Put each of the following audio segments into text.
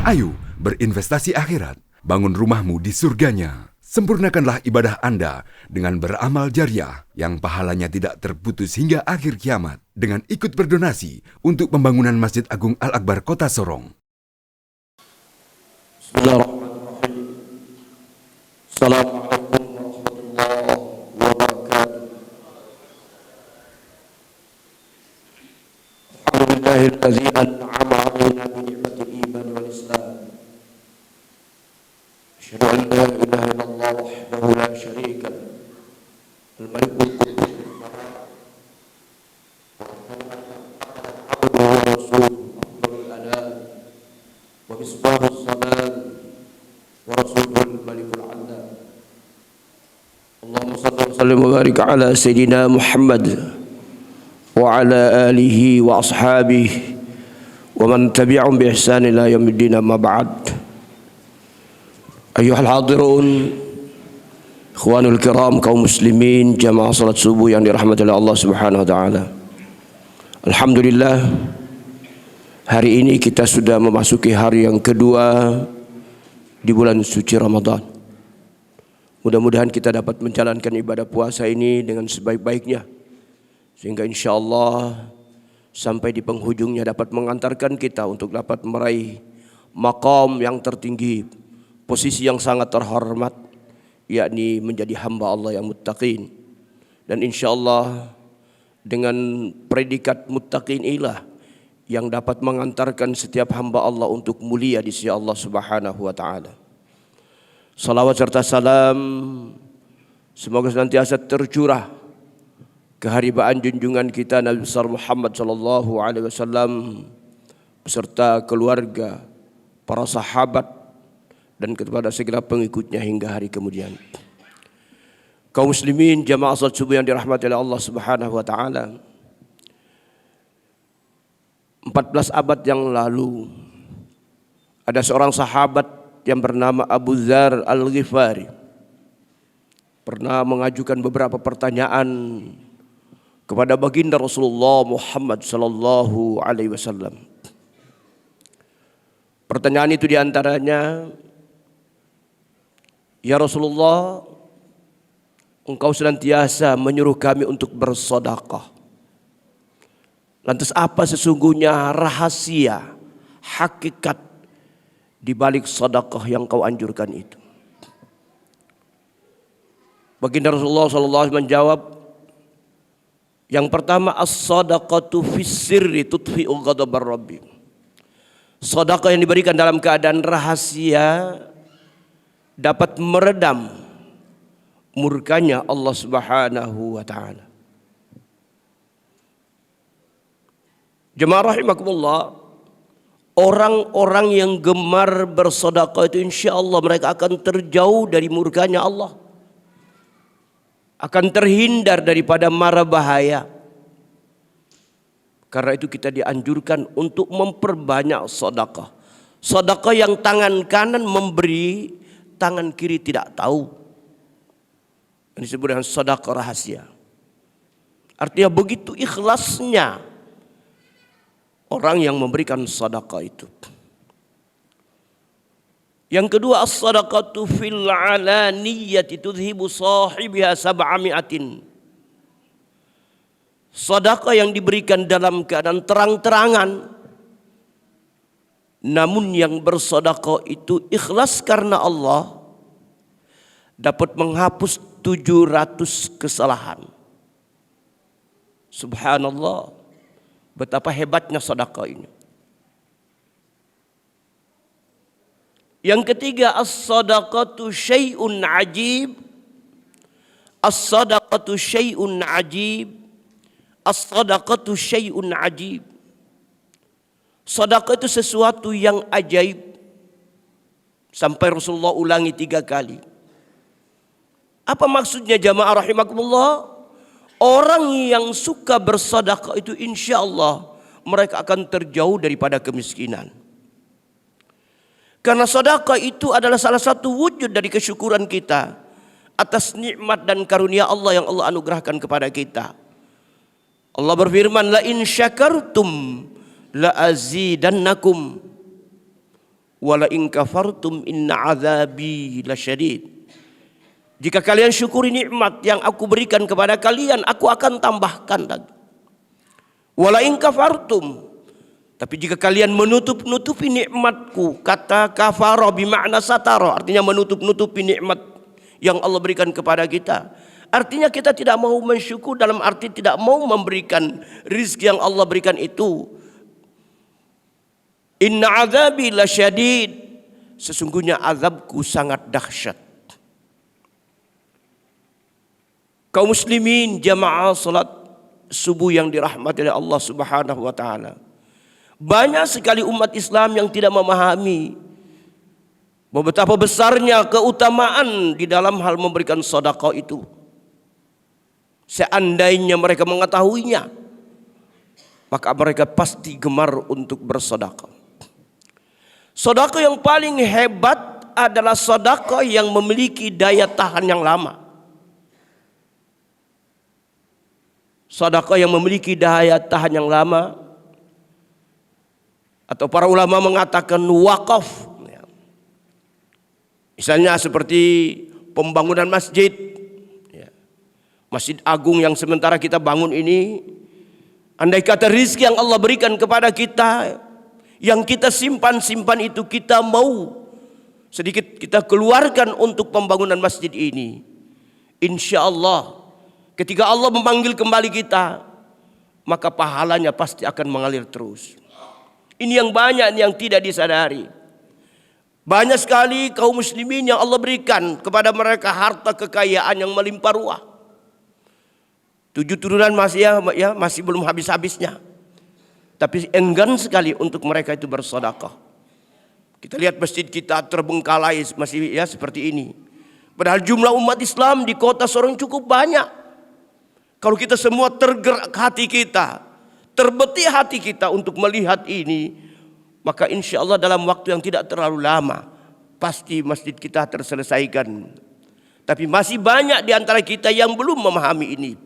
Ayo berinvestasi akhirat, bangun rumahmu di surganya. Sempurnakanlah ibadah Anda dengan beramal jariah yang pahalanya tidak terputus hingga akhir kiamat dengan ikut berdonasi untuk pembangunan Masjid Agung Al-Akbar Kota Sorong. Bismillahirrahmanirrahim. Assalamualaikum warahmatullahi wabarakatuh. Alhamdulillahilladzi an'ama 'alaina bi ni'matil iman wal islam. Asyhadu an la ilaha illallah wahdahu la syarika lah. Al-Malikul Quddus abduhu wa rasuluhu afdhalul anam wa misbahus zaman wa rasulul malikul adnan. Allahumma salli wa sallim wa barik ala sayyidina Muhammad wa ala alihi wa ashabihi wa man tabi'ahum bi ihsan ila yaumiddin, amma ba'd. Ayyuhal hadirun, ikhwanul kiram, kaum muslimin, jamaah salat subuh yang dirahmati oleh Allah Subhanahu wa taala. Alhamdulillah, hari ini kita sudah memasuki hari yang kedua di bulan suci Ramadan. Mudah-mudahan kita dapat menjalankan ibadah puasa ini dengan sebaik-baiknya, sehingga insyaallah sampai di penghujungnya dapat mengantarkan kita untuk dapat meraih maqam yang tertinggi, posisi yang sangat terhormat, yakni menjadi hamba Allah yang muttaqin. Dan insyaallah dengan predikat muttaqin inilah yang dapat mengantarkan setiap hamba Allah untuk mulia di sisi Allah Subhanahu wa taala. Salawat serta salam semoga senantiasa tercurah keharibaan junjungan kita Nabi besar Muhammad sallallahu alaihi wasallam beserta keluarga, para sahabat dan kepada segala pengikutnya hingga hari kemudian. Kaum muslimin, jamaah salat subuh yang dirahmati oleh Allah Subhanahu wa taala. 14 abad yang lalu ada seorang sahabat yang bernama Abu Dzar Al-Ghifari pernah mengajukan beberapa pertanyaan kepada baginda Rasulullah Muhammad sallallahu alaihi wasallam. Pertanyaan itu diantaranya, ya Rasulullah, engkau senantiasa menyuruh kami untuk bersedekah. Lantas apa sesungguhnya rahasia, hakikat di balik sedekah yang kau anjurkan itu? Baginda Rasulullah sallallahu alaihi wasallam menjawab, yang pertama, as-sadaqatu fis sirri tudfi'u ghadabar rabbi. Sedekah yang diberikan dalam keadaan rahasia dapat meredam murkanya Allah Subhanahu wa taala. Jemaah rahimakumullah, orang-orang yang gemar bersedekah itu insyaallah mereka akan terjauh dari murkanya Allah, akan terhindar daripada mara bahaya. Karena itu kita dianjurkan untuk memperbanyak sedekah. Sedekah yang tangan kanan memberi, tangan kiri tidak tahu. Ini disebut dengan sedekah rahasia. Artinya begitu ikhlasnya orang yang memberikan sedekah itu. Yang kedua, as-sadaqatu fil alaniyati tudhibu sahibiha sab'ami'atin. Sedekah yang diberikan dalam keadaan terang-terangan, namun yang bersedekah itu ikhlas karena Allah, dapat menghapus 700 kesalahan. Subhanallah, betapa hebatnya sedekah ini. Yang ketiga, as-sadaqatu syai'un ajib. As-sadaqatu syai'un ajib. As-sadaqatu syai'un ajib. Sedekah itu sesuatu yang ajaib. Sampai Rasulullah ulangi 3 kali. Apa maksudnya jamaah rahimakumullah? Orang yang suka bersedekah itu insyaallah mereka akan terjauh daripada kemiskinan. Karena sedekah itu adalah salah satu wujud dari kesyukuran kita atas nikmat dan karunia Allah yang Allah anugerahkan kepada kita. Allah berfirman, la in syakartum la azidannakum. Wala in kafartum inna azabi lasyadid. Jika kalian syukuri nikmat yang aku berikan kepada kalian, aku akan tambahkan lagi. Wala in kafartum, tapi jika kalian menutup-nutupi nikmatku, kata kafara bermakna satara, artinya menutup-nutupi nikmat yang Allah berikan kepada kita. Artinya kita tidak mau mensyukur, dalam arti tidak mau memberikan rizki yang Allah berikan itu. Inna azabi lasyadid, sesungguhnya azabku sangat dahsyat. Kaum muslimin jamaah salat subuh yang dirahmati oleh Allah Subhanahu wa taala. Banyak sekali umat Islam yang tidak memahami betapa besarnya keutamaan di dalam hal memberikan sedekah itu. Seandainya mereka mengetahuinya, maka mereka pasti gemar untuk bersedekah. Sedekah yang paling hebat adalah sedekah yang memiliki daya tahan yang lama. Sedekah yang memiliki daya tahan yang lama, atau para ulama mengatakan wakaf. Misalnya seperti pembangunan masjid, Masjid Agung yang sementara kita bangun ini, andai kata rizki yang Allah berikan kepada kita, yang kita simpan itu kita mau sedikit kita keluarkan untuk pembangunan masjid ini, insya Allah ketika Allah memanggil kembali kita, maka pahalanya pasti akan mengalir terus. Ini yang banyak yang tidak disadari. Banyak sekali kaum muslimin yang Allah berikan kepada mereka harta kekayaan yang melimpah ruah. 7 turunan masih belum habis-habisnya. Tapi enggan sekali untuk mereka itu bersedekah. Kita lihat masjid kita terbengkalai masih seperti ini. Padahal jumlah umat Islam di kota Sorong cukup banyak. Kalau kita semua tergerak hati kita, terbetih hati kita untuk melihat ini, maka insya Allah dalam waktu yang tidak terlalu lama pasti masjid kita terselesaikan. Tapi masih banyak di antara kita yang belum memahami ini.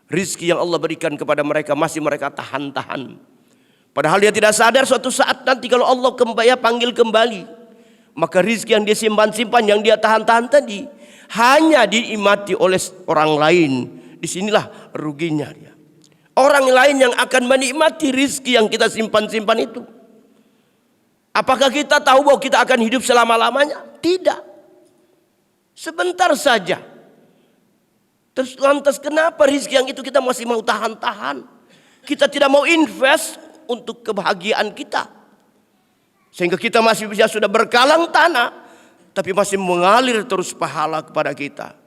Rizki yang Allah berikan kepada mereka masih mereka tahan-tahan. Padahal dia tidak sadar suatu saat nanti kalau Allah panggil kembali, maka rizki yang dia simpan-simpan, yang dia tahan-tahan tadi hanya dinikmati oleh orang lain. Disinilah ruginya dia. Orang lain yang akan menikmati rizki yang kita simpan-simpan itu. Apakah kita tahu bahwa kita akan hidup selama-lamanya? Tidak. Sebentar saja. Terus lantas kenapa rizki yang itu kita masih mau tahan-tahan? Kita tidak mau invest untuk kebahagiaan kita. Sehingga kita masih bisa sudah berkalang tanah, tapi masih mengalir terus pahala kepada kita.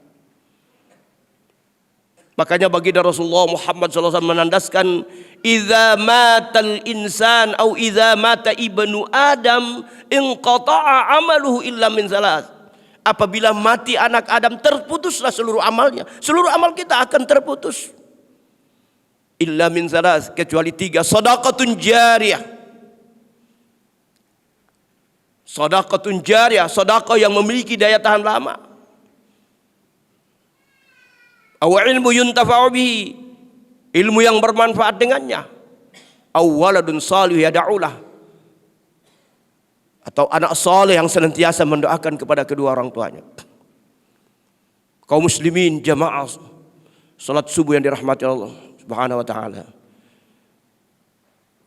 Makanya baginda Rasulullah Muhammad SAW menandaskan, "Idza matal insan au idza mata ibnu Adam inqata'a amaluhu illa min salas." Apabila mati anak Adam, terputuslah seluruh amalnya. Seluruh amal kita akan terputus. Illa min salas, kecuali 3. Shadaqatun jariyah. Shadaqatun jariyah, sedekah yang memiliki daya tahan lama. Aw ilmu yuntafa'u bihi, ilmu yang bermanfaat dengannya. Aw waladun salih yad'ulah, atau anak saleh yang senantiasa mendoakan kepada kedua orang tuanya. Kaum muslimin jamaah salat subuh yang dirahmati Allah Subhanahu wa taala.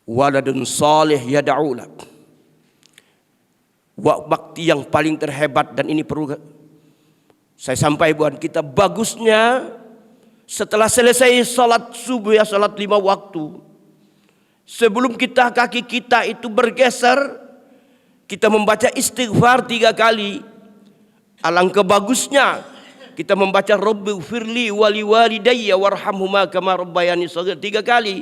Waladun salih yad'ulah, bakti yang paling terhebat, dan ini perlu saya sampaikan buat kita, bagusnya setelah selesai salat subuh salat 5 waktu, sebelum kaki kita itu bergeser, kita membaca istighfar 3 kali. Alangkah bagusnya kita membaca Rabbighfirli wali walidayya warhamhuma kama rabbayani shaghir 3 kali.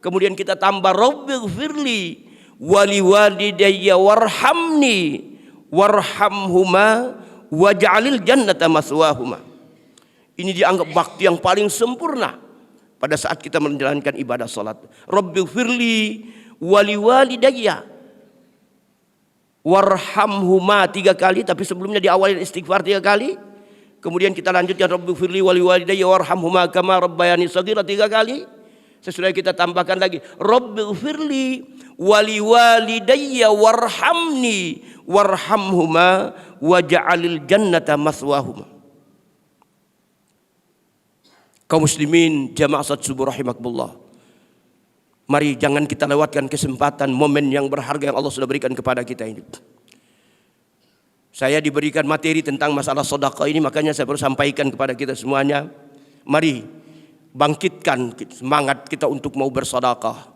Kemudian kita tambah Rabbighfirli wali walidayya warhamni warhamhuma waj'alil jannata maswahuma. Ini dianggap bakti yang paling sempurna pada saat kita menjalankan ibadah salat. Rabbighfirli wali walidayya warhamhuma 3 kali, tapi sebelumnya diawali istighfar 3 kali. Kemudian kita lanjutkan Rabbighfirli wali walidayya warhamhuma kama rabbayani shaghira 3 kali. Sesudah kita tambahkan lagi, Rabbighfirli wali walidayya warhamni warhamhuma waj'alil jannata maswahuma. Kaum muslimin jamaah salat subuh rahimakumullah. Mari jangan kita lewatkan kesempatan momen yang berharga yang Allah sudah berikan kepada kita ini. Saya diberikan materi tentang masalah sedekah ini, makanya saya perlu sampaikan kepada kita semuanya. Mari bangkitkan semangat kita untuk mau bersedekah.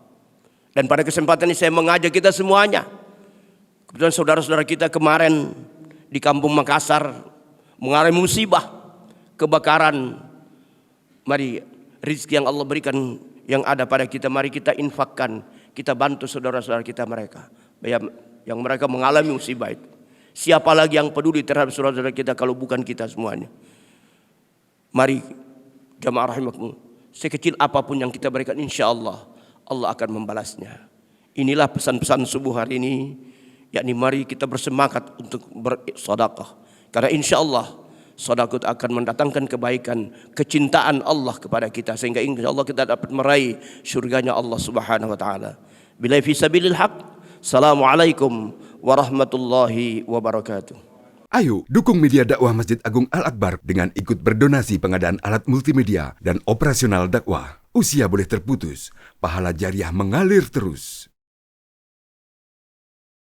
Dan pada kesempatan ini saya mengajak kita semuanya. Kebetulan saudara-saudara kita kemarin di kampung Makassar mengalami musibah, kebakaran. Mari rezeki yang Allah berikan yang ada pada kita, mari kita infakkan, kita bantu saudara-saudara kita mereka yang mereka mengalami musibah itu. Siapa lagi yang peduli terhadap saudara-saudara kita kalau bukan kita semuanya? Mari jamaah rahimakumullah, sekecil apapun yang kita berikan, insya Allah Allah akan membalasnya. Inilah pesan-pesan subuh hari ini, yakni mari kita bersemangat untuk bersedekah, karena insya Allah sedekah akan mendatangkan kebaikan, kecintaan Allah kepada kita, sehingga insya Allah kita dapat meraih surganya Allah Subhanahu wa taala. Billahi fi sabilil haq. Assalamualaikum warahmatullahi wabarakatuh. Ayo dukung media dakwah Masjid Agung Al-Akbar dengan ikut berdonasi pengadaan alat multimedia dan operasional dakwah. Usia boleh terputus, pahala jariah mengalir terus.